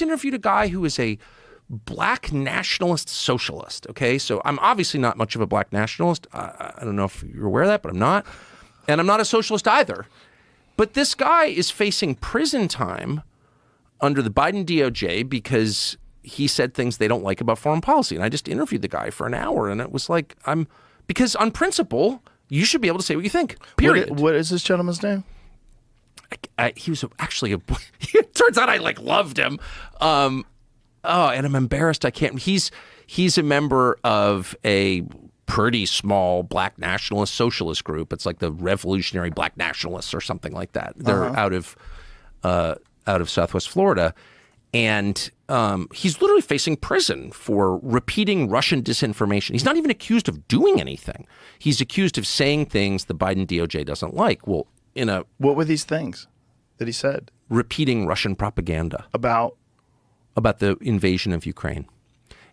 interviewed a guy who is a black nationalist socialist. Okay, so I'm obviously not much of a black nationalist. I don't know if you're aware of that, but I'm not. And I'm not a socialist either. But this guy is facing prison time under the Biden DOJ because he said things they don't like about foreign policy. And I just interviewed the guy for an hour, and it was like, because on principle, you should be able to say what you think, period. What is this gentleman's name? He was actually it turns out I loved him. And I'm embarrassed. I can't. He's a member of a pretty small black nationalist socialist group. It's like the Revolutionary Black Nationalists or something like that. They're out of Southwest Florida. And he's literally facing prison for repeating Russian disinformation. He's not even accused of doing anything. He's accused of saying things the Biden DOJ doesn't like. Well, what were these things that he said? Repeating Russian propaganda. About the invasion of Ukraine.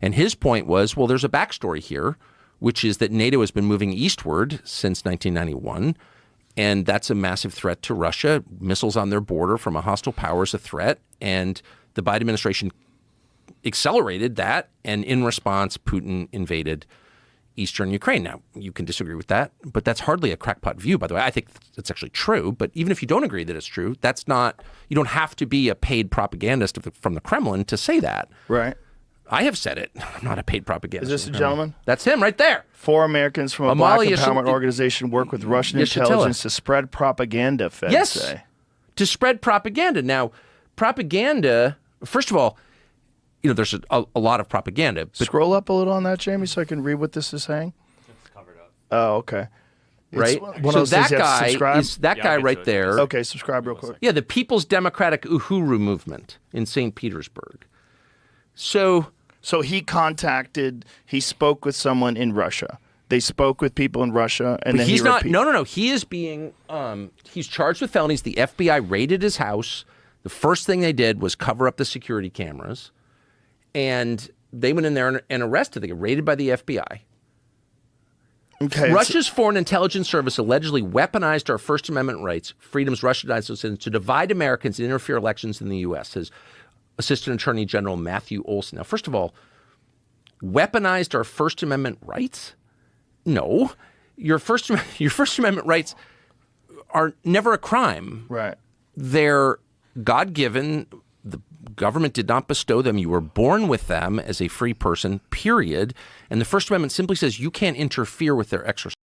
And his point was, well, there's a backstory here, which is that NATO has been moving eastward since 1991. And that's a massive threat to Russia. Missiles on their border from a hostile power is a threat. And the Biden administration accelerated that. And in response, Putin invaded eastern Ukraine. Now, you can disagree with that, but that's hardly a crackpot view, by the way. I think it's actually true. But even if you don't agree that it's true, that's not, you don't have to be a paid propagandist from the Kremlin to say that. Right. I have said it. I'm not a paid propagandist. Is this a gentleman? That's him right there. 4 Americans from a black empowerment organization work with Russian intelligence to spread propaganda, feds say. To spread propaganda. Now, propaganda, first of all, there's a lot of propaganda. But scroll up a little on that, Jamie, so I can read what this is saying. It's covered up. Oh, okay. Right? So that guy is guy right there. Okay, subscribe real quick. Yeah, the People's Democratic Uhuru movement in St. Petersburg. So he spoke with someone in Russia. They spoke with people in Russia, and then he's not. No. He is being. He's charged with felonies. The FBI raided his house. The first thing they did was cover up the security cameras, and they went in there and arrested. They got raided by the FBI. Okay. Russia's Foreign Intelligence Service allegedly weaponized our First Amendment rights, freedoms Russianized citizens, to divide Americans and interfere elections in the U.S., says Assistant Attorney General Matthew Olson. Now, first of all, weaponized our First Amendment rights? No. Your First Amendment rights are never a crime. Right. They're God-given. The government did not bestow them. You were born with them as a free person, period. And the First Amendment simply says you can't interfere with their exercise.